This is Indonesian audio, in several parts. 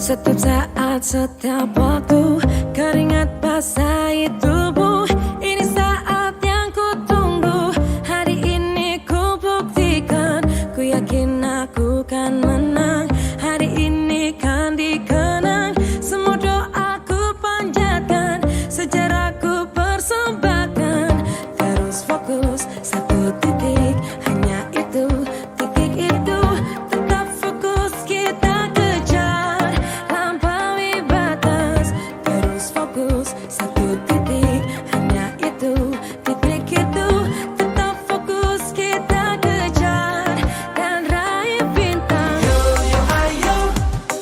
Setiap saat, setiap waktu, keringat basahi tubuh. Ini saat yang ku tunggu. Hari ini ku buktikan, ku yakin aku kan menang. Hari ini kan dikenang, semua doaku panjatkan, sejarahku persembahkan. Terus fokus, satu titik, hanya itu, titik itu. Tetap fokus, kita kejar, lampaui batas. Terus fokus, satu titik, hanya itu, titik itu. Tetap fokus, kita kejar, dan raih bintang. Yo yo ayo,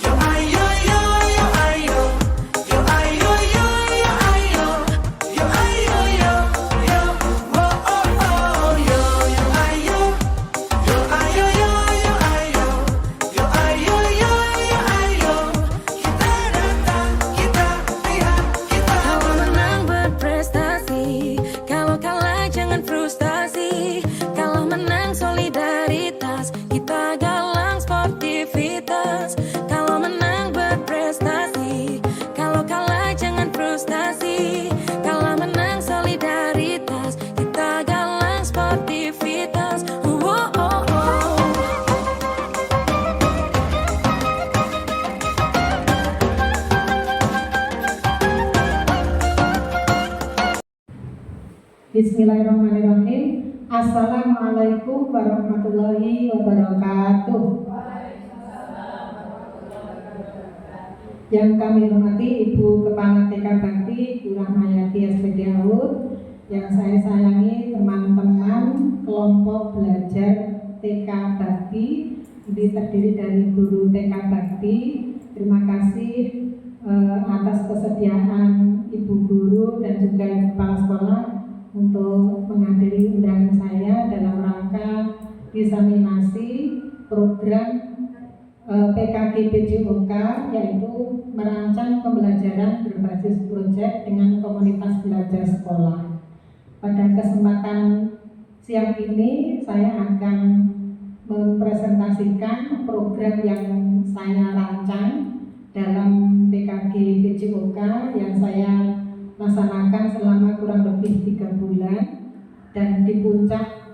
yo ayo, yo yo ayo, yo ayo, yo yo ayo, yo ayo, yo yo, oh oh oh, yo yo ayo, yo ayo, yo yo ayo, yo ayo, yo yo ayo. Kita datang, kita lihat, kita. Kalau menang berprestasi, kalau kalah jangan frustasi. Kalau menang solidaritas, kita galang sportivitas. Kalau menang berprestasi, kalau kalah jangan frustasi. Kalau menang solidaritas, kita galang sportivitas. Oh, oh, oh. Bismillahirrahmanirrahim. Assalamualaikum warahmatullahi wabarakatuh. Yang kami hormati Ibu Kepala TK Bakti Bu Rahmayati SPD Aur, yang saya sayangi teman-teman kelompok belajar TK Bakti, ini terdiri dari guru TK Bakti. Terima kasih atas kesediaan Ibu Guru dan juga Ibu Kepala Sekolah untuk menghadiri undangan saya dalam rangka diseminasi program PKG PJOK, yaitu merancang pembelajaran berbasis proyek dengan komunitas belajar sekolah. Pada kesempatan siang ini saya akan mempresentasikan program yang saya rancang dalam PKG PJOK yang saya laksanakan selama kurang lebih 3 bulan, dan di puncak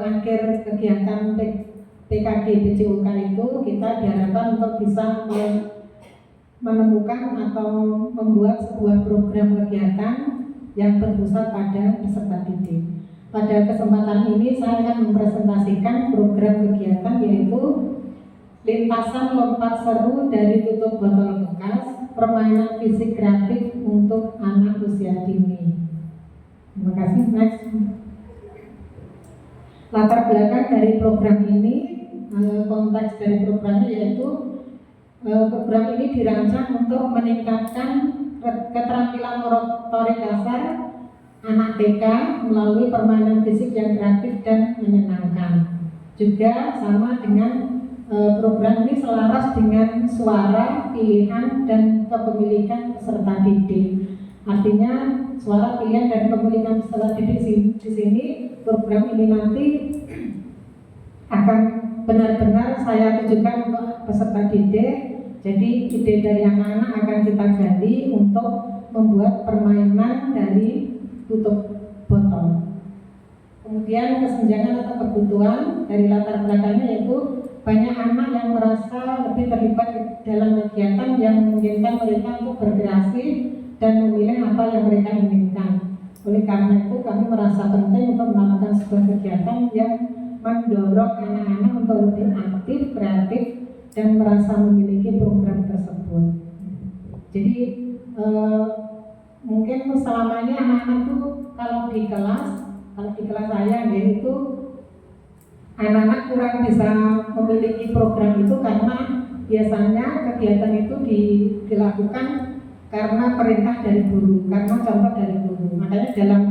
akhir kegiatan PKG PJOK itu kita diharapkan untuk bisa menemukan atau membuat sebuah program kegiatan yang berpusat pada peserta didik. Pada kesempatan ini saya akan mempresentasikan program kegiatan yaitu lintasan lompat seru dari tutup botol bekas, permainan fisik kreatif untuk anak usia dini. Terima kasih. Next. Latar belakang dari program ini, konteks dari programnya yaitu program ini dirancang untuk meningkatkan keterampilan motorik dasar anak TK melalui permainan fisik yang kreatif dan menyenangkan. Juga sama dengan program ini selaras dengan suara, pilihan, dan kepemilikan peserta didik. Artinya suara, pilihan, dan kepemilikan peserta didik di sini program ini nanti akan benar-benar saya tujukan untuk peserta didik. Jadi ide dari anak-anak akan kita gali untuk membuat permainan dari tutup botol. Kemudian kesenjangan atau kebutuhan dari latar belakangnya yaitu banyak anak yang merasa lebih terlibat dalam kegiatan yang memungkinkan mereka untuk berkreasi dan memilih apa yang mereka inginkan. Oleh karena itu kami merasa penting untuk melakukan sebuah kegiatan yang mendorong anak-anak untuk lebih aktif, kreatif, dan merasa memiliki program tersebut. Jadi mungkin selamanya anak-anak itu kalau di kelas saya yaitu anak-anak kurang bisa memiliki program itu karena biasanya kegiatan itu dilakukan karena perintah dari guru, karena contoh dari guru. Makanya dalam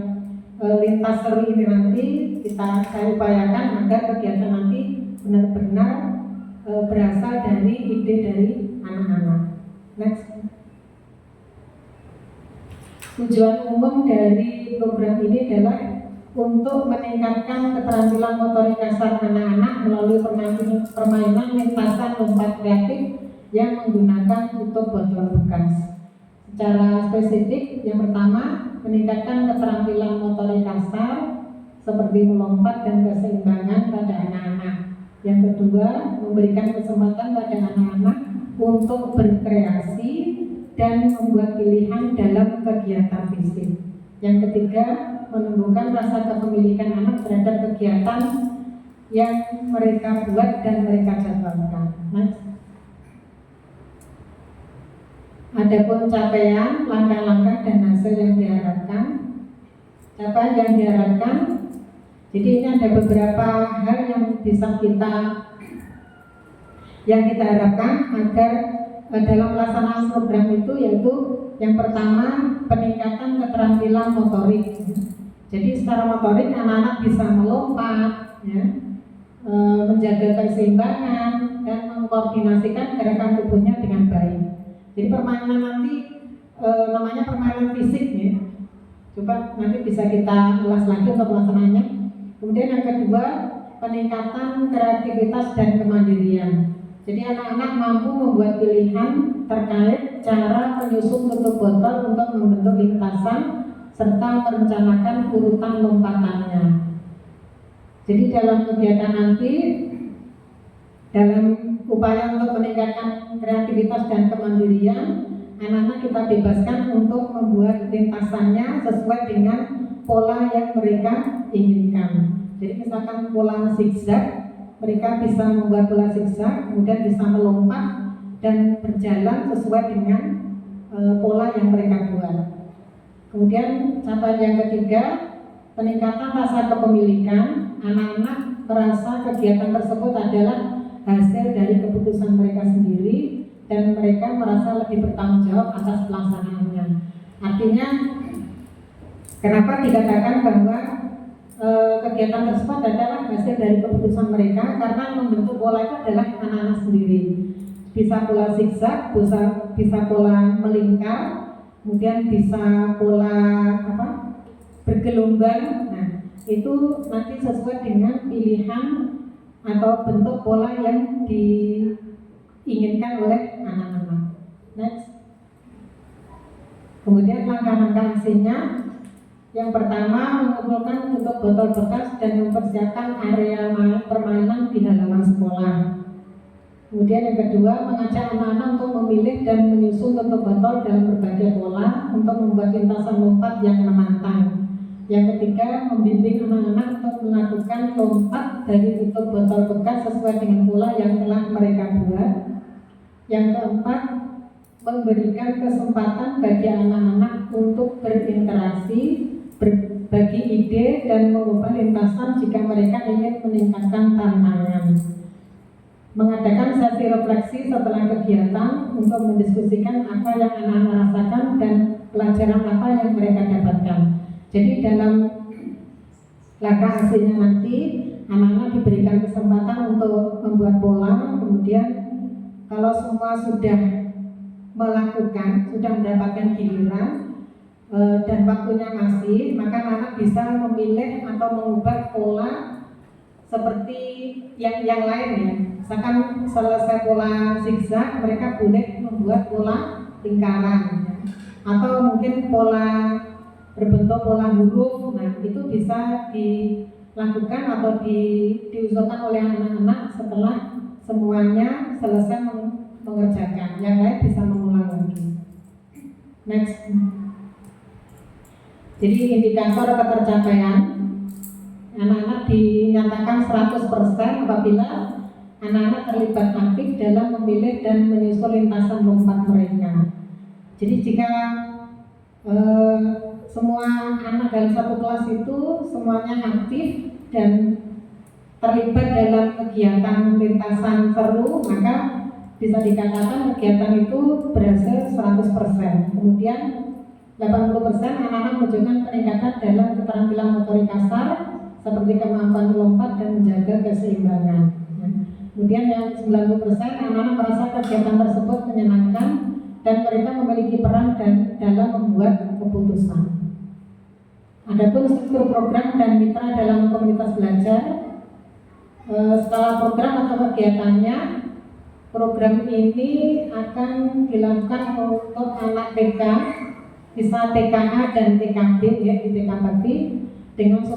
lintas seru ini nanti saya upayakan agar kegiatan nanti benar-benar berasal dari ide dari anak-anak. Next. Tujuan umum dari program ini adalah untuk meningkatkan keterampilan motorik kasar anak-anak melalui permainan lintasan lompat kreatif yang menggunakan tutup botol bekas. Secara spesifik, yang pertama, meningkatkan keterampilan motorik kasar seperti melompat dan keseimbangan pada anak-anak. Yang kedua, memberikan kesempatan pada anak-anak untuk berkreasi dan membuat pilihan dalam kegiatan fisik. Yang ketiga, menumbuhkan rasa kepemilikan anak terhadap kegiatan yang mereka buat dan mereka jadwalkan. Adapun capaian, langkah-langkah dan hasil yang diharapkan. Capaian yang diharapkan, jadi ini ada beberapa hal yang bisa kita harapkan agar dalam pelaksanaan program itu, yaitu yang pertama, peningkatan keterampilan motorik. Jadi secara motorik anak-anak bisa melompat, ya, menjaga keseimbangan dan mengkoordinasikan gerakan tubuhnya dengan baik. Jadi permainan nanti namanya permainan fisik, ya. Coba nanti bisa kita ulas lagi untuk pelaksanaannya. Kemudian yang kedua, peningkatan kreativitas dan kemandirian. Jadi anak-anak mampu membuat pilihan terkait cara menyusun tutup botol untuk membentuk lintasan serta merencanakan urutan lompatannya. Jadi dalam kegiatan nanti, dalam upaya untuk meningkatkan kreativitas dan kemandirian, anak-anak kita bebaskan untuk membuat lintasannya sesuai dengan pola yang mereka inginkan. Jadi misalkan pola zigzag, mereka bisa membuat pola zigzag, kemudian bisa melompat dan berjalan sesuai dengan pola yang mereka buat. Kemudian capaian yang ketiga, peningkatan rasa kepemilikan. Anak-anak merasa kegiatan tersebut adalah hasil dari keputusan mereka sendiri dan mereka merasa lebih bertanggung jawab atas pelaksanaannya. Artinya, kenapa dikatakan bahwa kegiatan tersebut adalah hasil dari keputusan mereka? Karena membentuk pola itu adalah anak-anak sendiri. Bisa pola zigzag, bisa pola melingkar, kemudian bisa pola bergelombang. Nah, itu nanti sesuai dengan pilihan atau bentuk pola yang diinginkan oleh anak-anak. Next. Kemudian langkah-langkah hasilnya, yang pertama, mengumpulkan tutup botol bekas dan mempersiapkan area permainan di halaman sekolah. Kemudian yang kedua, mengajak anak-anak untuk memilih dan menyusun tutup botol dalam berbagai pola untuk membuat lintasan lompat yang menantang. Yang ketiga, membimbing anak-anak untuk melakukan lompat dari tutup botol bekas sesuai dengan pola yang telah mereka buat. Yang keempat, memberikan kesempatan bagi anak-anak untuk berinteraksi, berbagi ide dan mengubah lintasan jika mereka ingin meningkatkan tantangan. Mengadakan sesi refleksi setelah kegiatan untuk mendiskusikan apa yang anak-anak rasakan dan pelajaran apa yang mereka dapatkan. Jadi dalam langkah hasilnya nanti anak-anak diberikan kesempatan untuk membuat pola. Kemudian kalau semua sudah melakukan, sudah mendapatkan giliran dan waktunya masih, maka anak-anak bisa memilih atau mengubah pola seperti yang lain, ya. Misalkan selesai pola zigzag, mereka boleh membuat pola lingkaran, ya. Atau mungkin pola berbentuk pola huruf. Nah, itu bisa dilakukan atau diusulkan oleh anak-anak setelah semuanya selesai mengerjakan. Yang lain bisa mengulang lagi. Next. Jadi indikator ketercapaian, anak-anak dinyatakan 100% apabila anak-anak terlibat aktif dalam memilih dan menyusun lintasan lompat mereka. Jadi jika semua anak dalam satu kelas itu semuanya aktif dan terlibat dalam kegiatan lintasan seru, maka bisa dikatakan kegiatan itu berhasil 100%. Kemudian 80% anak-anak menunjukkan peningkatan dalam keterampilan motorik kasar seperti kemampuan melompat dan menjaga keseimbangan. Kemudian yang 90% anak-anak merasa kegiatan tersebut menyenangkan dan mereka memiliki peran dalam membuat keputusan. Adapun struktur program dan mitra dalam komunitas belajar, skala program atau kegiatannya, Program ini akan dilakukan untuk anak TK, bisa TKA dan TKB ya, di TK Bakti dengan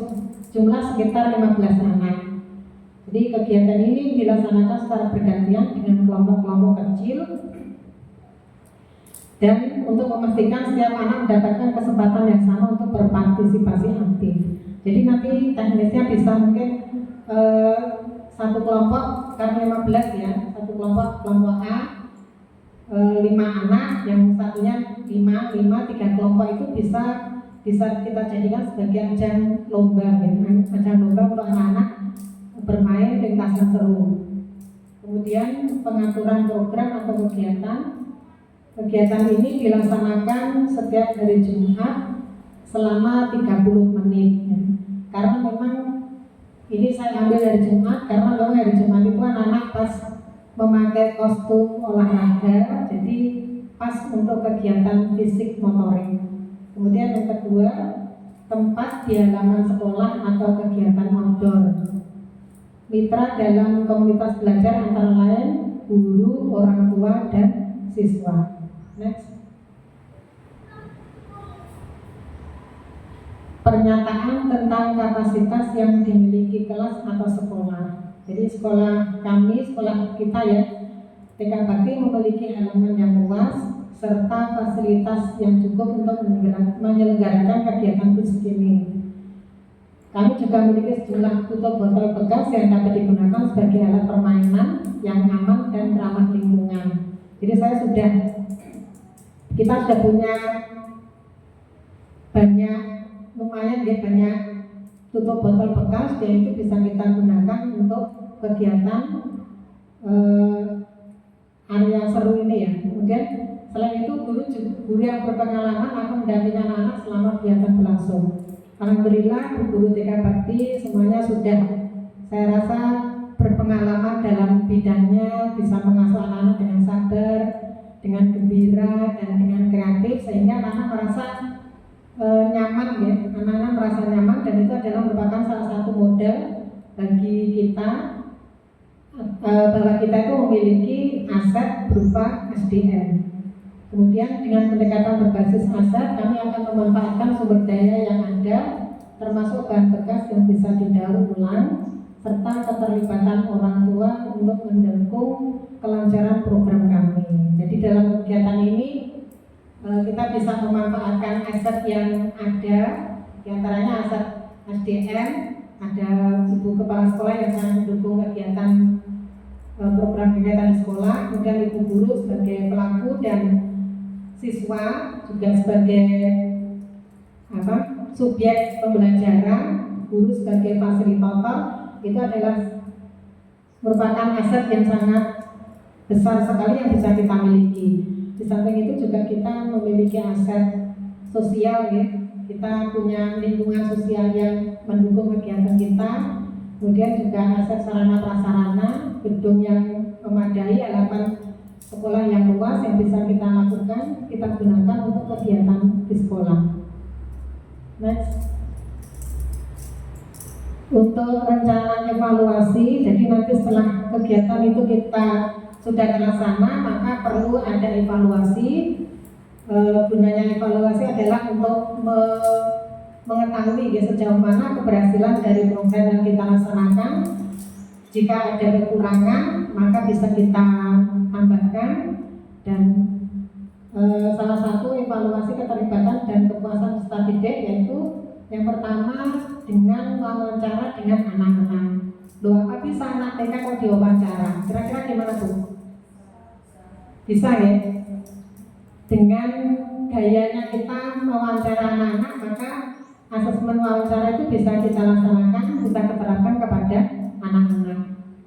jumlah sekitar 15 anak. Jadi kegiatan ini dilaksanakan secara bergantian dengan kelompok-kelompok kecil dan untuk memastikan setiap anak mendapatkan kesempatan yang sama untuk berpartisipasi aktif. Jadi nanti teknisnya bisa mungkin satu kelompok karena 15 ya, satu kelompok A 5 anak, yang satunya 5, 3 kelompok itu bisa kita jadikan sebagai ajang lomba ya, ajang lomba untuk anak-anak bermain lintasan seru. Kemudian pengaturan program atau kegiatan ini dilaksanakan setiap hari Jumat selama 30 menit ya. Karena memang ini saya ambil dari Jumat karena memang hari Jumat itu anak-anak pas memakai kostum olahraga, jadi pas untuk kegiatan fisik motorik. Kemudian yang kedua, tempat di halaman sekolah atau kegiatan outdoor. Mitra dalam komunitas belajar antara lain guru, orang tua, dan siswa. Next. Pernyataan tentang kapasitas yang dimiliki kelas atau sekolah. Jadi sekolah kami, sekolah kita ya, TK Bakti memiliki halaman yang luas serta fasilitas yang cukup untuk menyelenggarakan kegiatan fisik ini. Kami juga memiliki sejumlah tutup botol bekas yang dapat digunakan sebagai alat permainan yang aman dan ramah lingkungan. Jadi kita sudah punya banyak tutup botol bekas, dan itu bisa kita gunakan untuk kegiatan area seru ini ya. Kemudian selain itu guru yang berpengalaman akan mendampingi anak-anak selama kegiatan berlangsung. Alhamdulillah guru TK Bakti semuanya sudah, saya rasa, berpengalaman dalam bidangnya, bisa mengasuh anak-anak dengan sabar, dengan gembira, dan dengan kreatif, sehingga anak-anak merasa nyaman ya, anak-anak merasa nyaman, dan itu adalah merupakan salah satu modal bagi kita bahwa kita itu memiliki aset berupa SDM. Kemudian dengan pendekatan berbasis aset, kami akan memanfaatkan sumber daya yang ada, termasuk bahan bekas yang bisa didaur ulang, serta keterlibatan orang tua untuk mendukung kelancaran program kami. Jadi dalam kegiatan ini kita bisa memanfaatkan aset yang ada, diantaranya aset SDM, ada ibu kepala sekolah yang sangat mendukung kegiatan program kegiatan di sekolah, kemudian ibu guru sebagai pelaku dan siswa juga sebagai subjek pembelajaran, guru sebagai fasilitator. Itu adalah merupakan aset yang sangat besar sekali yang bisa kita miliki. Di samping itu juga kita memiliki aset sosial ya. Kita punya lingkungan sosial yang mendukung kegiatan kita. Kemudian juga aset sarana prasarana, gedung yang memadai, halaman sekolah yang luas yang bisa kita lakukan, kita gunakan untuk kegiatan di sekolah. Next. Untuk rencana evaluasi, jadi nanti setelah kegiatan itu kita sudah terlaksana, maka perlu ada evaluasi. Gunanya evaluasi adalah untuk mengetahui ya, sejauh mana keberhasilan dari program yang kita laksanakan. Jika ada kekurangan, maka bisa kita tambahkan. Dan salah satu evaluasi keterlibatan dan kepuasan peserta didik yaitu yang pertama dengan wawancara dengan anak-anak. Loh, apa bisa anak TK kalau diwawancara? Kira-kira gimana Bu? Bisa ya? Dengan gayanya kita mewawancara anak-anak, maka asesmen wawancara itu bisa kita laksanakan, bisa diterapkan kepada anak-anak.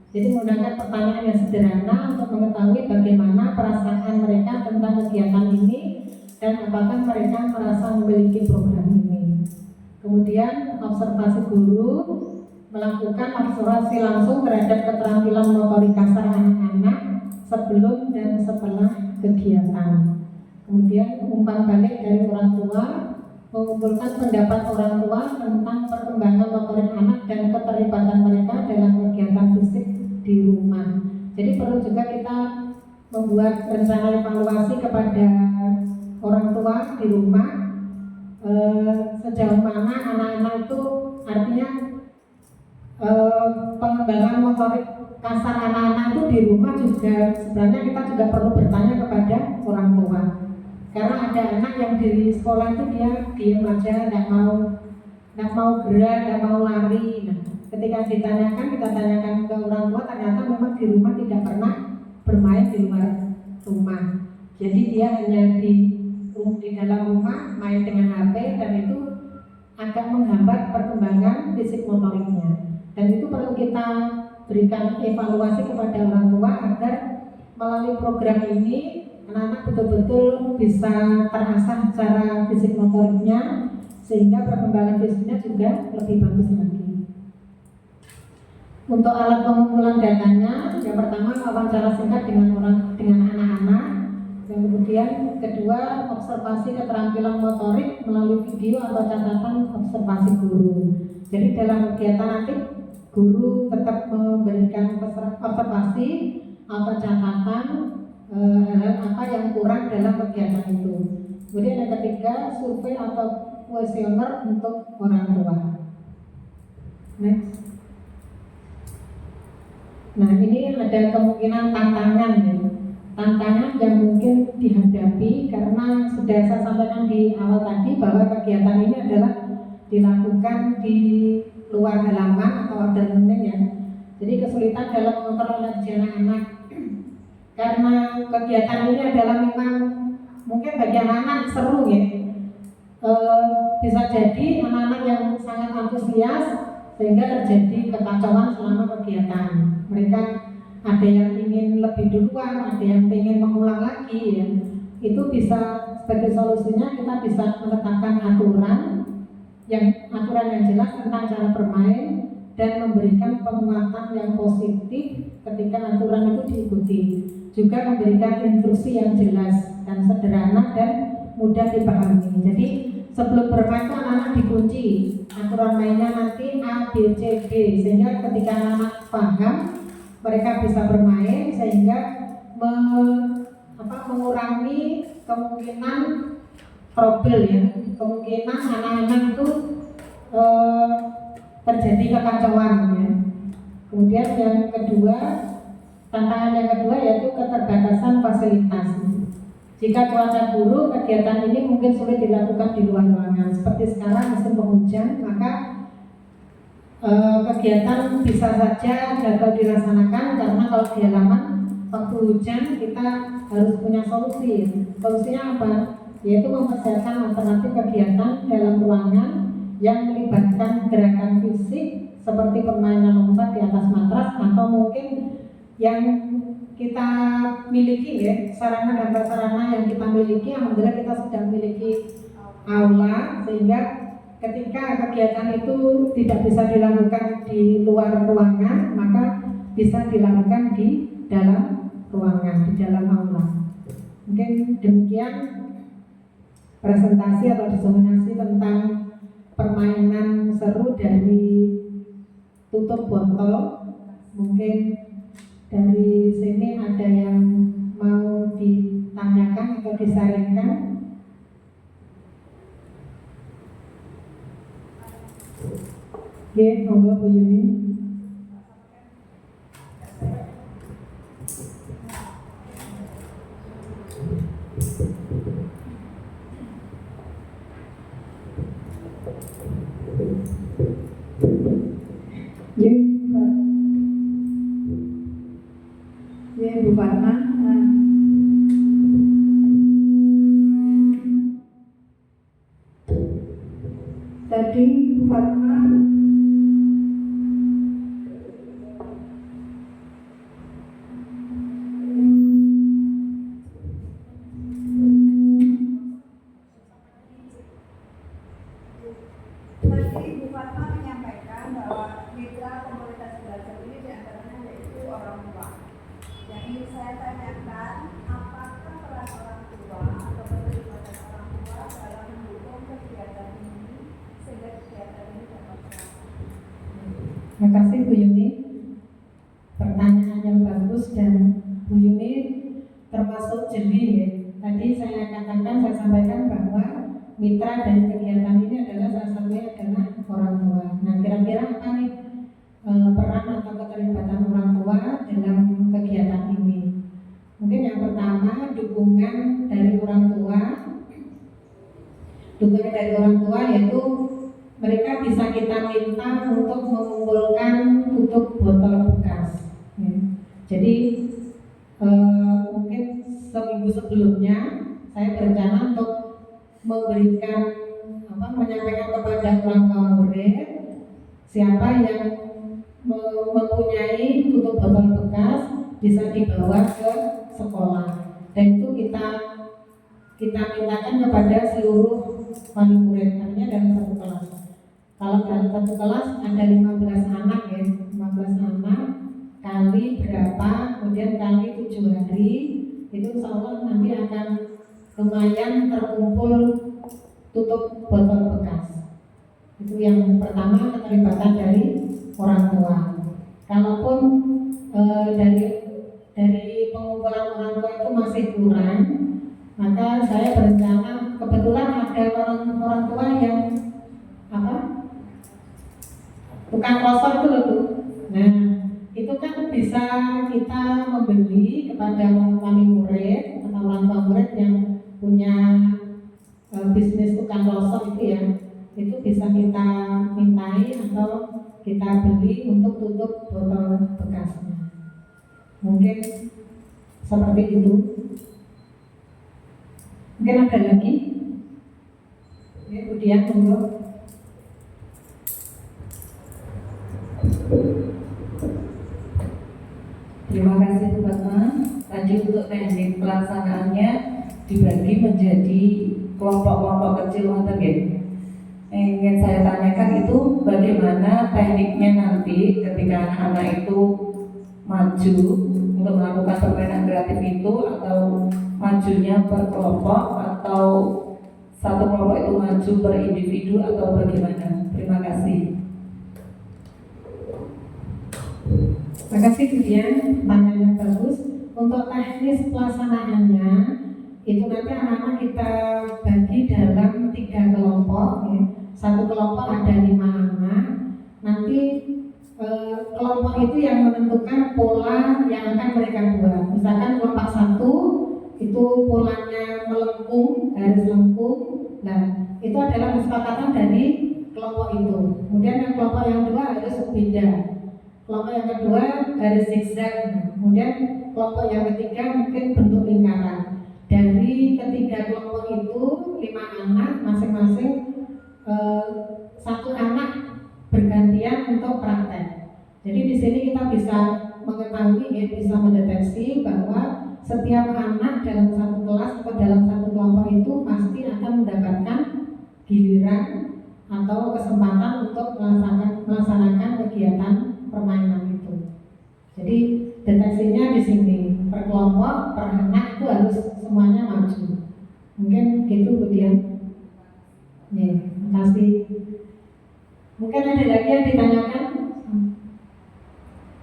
Jadi menggunakan pertanyaan yang sederhana untuk mengetahui bagaimana perasaan mereka tentang kegiatan ini dan apakah mereka merasa memiliki program ini. Kemudian observasi guru, melakukan observasi langsung terhadap keterampilan motorik kasar anak-anak sebelum dan setelah kegiatan. Kemudian umpan balik dari orang tua, mengumpulkan pendapat orang tua tentang perkembangan motorik anak dan keterlibatan mereka dalam kegiatan fisik di rumah. Jadi perlu juga kita membuat rencana evaluasi kepada orang tua di rumah, sejauh mana anak-anak itu artinya pengembangan motorik kasar anak-anak itu di rumah juga sebenarnya kita juga perlu bertanya kepada orang tua, karena ada anak yang di sekolah itu dia diam aja, nggak mau gerak, nggak mau lari. Nah, ketika kita tanyakan ke orang tua, ternyata memang di rumah tidak pernah bermain di luar rumah. Jadi dia hanya di dalam rumah main dengan HP, dan itu agak menghambat perkembangan fisik motoriknya. Dan itu perlu kita berikan evaluasi kepada orang tua agar melalui program ini anak-anak betul-betul bisa terasah secara fisik motoriknya, sehingga perkembangan fisiknya juga lebih bagus lagi. Untuk alat pengumpulan datanya, yang pertama wawancara singkat dengan anak-anak, yang kemudian kedua observasi keterampilan motorik melalui video atau catatan observasi guru. Jadi dalam kegiatan nanti guru tetap memberikan observasi atau catatan hal-hal apa yang kurang dalam kegiatan itu. Kemudian yang ketiga survei atau kuesioner untuk orang tua. Next. Nah, ini ada kemungkinan tantangan ya. Tantangan yang mungkin dihadapi karena sudah saya sampaikan di awal tadi bahwa kegiatan ini adalah dilakukan di luar halaman atau outdoor learning ya. Jadi kesulitan dalam mengontrol energi anak-anak karena kegiatan ini adalah memang mungkin bagi anak-anak seru ya. Bisa jadi anak-anak yang sangat antusias sehingga terjadi kekacauan selama kegiatan. Mereka ada yang ingin lebih duluan, ada yang ingin mengulang lagi ya. Itu bisa sebagai solusinya kita bisa menetapkan aturan yang jelas tentang cara bermain dan memberikan penguatan yang positif ketika aturan itu diikuti. Juga memberikan instruksi yang jelas dan sederhana dan mudah dipahami. Jadi sebelum bermain itu anak-anak dikunci aturan mainnya nanti A, B, C, D, sehingga ketika anak paham mereka bisa bermain, sehingga mengurangi kemungkinan trouble ya, kemungkinan anak-anak itu terjadi kekacauan ya. Kemudian yang kedua, tantangan yang kedua yaitu keterbatasan fasilitas. Jika cuaca buruk, kegiatan ini mungkin sulit dilakukan di luar ruangan. Seperti sekarang musim penghujan, maka kegiatan bisa saja gagal dilaksanakan karena kalau di halaman waktu hujan kita harus punya solusi. Solusinya apa? Yaitu mempersiapkan alternatif kegiatan dalam ruangan yang melibatkan gerakan fisik seperti permainan lompat di atas matras, atau mungkin yang kita miliki ya, sarana dan prasarana yang kita miliki. Alhamdulillah kita sudah memiliki aula, sehingga ketika kegiatan itu tidak bisa dilakukan di luar ruangan, maka bisa dilakukan di dalam ruangan, di dalam aula. Mungkin demikian presentasi atau diseminasi tentang permainan seru dari tutup botol. Mungkin dari sini ada yang mau ditanyakan atau disaringkan? Oke, monggo Bu Yuni. Ya, Bu Fatma. Tadi Bu Fatma menyampaikan bahwa mitra komunitas belajar ini diantaranya yaitu orang tua. Yang ingin saya tanyakan, apakah peran orang tua atau keterlibatan orang tua dalam mendukung kegiatan ini sehingga kegiatan ini dapat berlangsung? Terima kasih Bu Yuni. Pertanyaan yang bagus dan jeli ya. Tadi saya sampaikan bahwa mitra dari kegiatan ini adalah salah satunya adalah orang tua. Nah, kira-kira apa nih peran atau keterlibatan orang tua dalam kegiatan ini? Mungkin yang pertama dukungan dari orang tua. Dukungan dari orang tua yaitu mereka bisa kita minta untuk mengumpulkan tutup botol bekas. Ya. Jadi mungkin seminggu sebelumnya saya berencana untuk menyampaikan kepada orang tua murid siapa yang mempunyai tutup botol bekas bisa dibawa ke sekolah, dan itu kita mintakan kepada seluruh wali murid, artinya dalam satu kelas. Kalau dalam satu kelas ada 15 anak ya, 15 anak kali berapa, kemudian kali 7 hari, itu insya Allah nanti akan lumayan terkumpul tutup botol bekas. Itu yang pertama, keterlibatan dari orang tua. Kalaupun dari pengumpulan orang tua itu masih kurang, maka saya berencana, kebetulan ada orang tua yang tukang rosor itu loh Bu. Nah, itu kan bisa kita membeli kepada wali murid atau orang tua murid yang punya bisnis tukang rosor itu ya, itu bisa kita mintai atau kita beli untuk tutup botol bekasnya. Mungkin seperti itu. Mungkin ada lagi? Ya, kemudian untuk terima kasih Bu Fatma. Tadi untuk teknik pelaksanaannya dibagi menjadi kelompok-kelompok kecil ngoten nggih. Ingin saya tanyakan itu bagaimana tekniknya nanti ketika anak-anak itu maju untuk melakukan permainan kreatif itu, atau majunya per kelompok atau satu kelompok itu maju per individu atau bagaimana? Terima kasih. Terima kasih kemudian pertanyaan yang bagus. Untuk teknis pelaksanaannya itu nanti anak-anak kita bagi dalam 3 kelompok ya. Satu kelompok ada 5 anak. Nanti kelompok itu yang menentukan pola yang akan mereka buat. Misalkan kelompok 1 itu polanya melengkung, garis lengkung. Nah, itu adalah kesepakatan dari kelompok itu. Kemudian yang kelompok yang 2 harus beda. Kelompok yang kedua garis zigzag. Kemudian kelompok yang ketiga mungkin bentuk lingkaran. Dari ketiga kelompok itu 5 anak masing-masing 1 anak bergantian untuk praktek. Jadi di sini kita bisa mengetahui, ya, bisa mendeteksi bahwa setiap anak dalam satu kelas atau dalam satu kelompok itu pasti akan mendapatkan giliran atau kesempatan untuk melaksanakan kegiatan permainan itu. Jadi deteksinya di sini, per kelompok, per anak itu harus semuanya maju. Mungkin gitu kemudian. Ya, terima kasih. Mungkin ada lagi yang ditanyakan?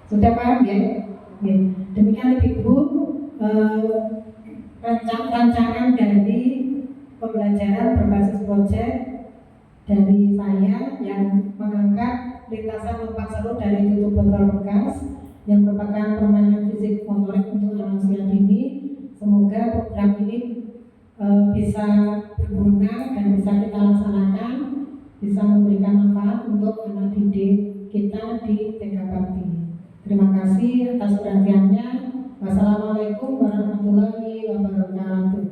Sudah paham ya? Ya. Demikian Ibu rancangan dari pembelajaran berbasis proyek dari saya yang mengangkat lintasan lompat seru dari tutup botol bekas yang merupakan permainan fisik motorik untuk anak usia dini. Semoga program ini bisa berguna dan bisa kita laksanakan, bisa memberikan manfaat untuk anak didik kita di TK Bakti. Terima kasih atas perhatiannya. Wassalamualaikum warahmatullahi wabarakatuh.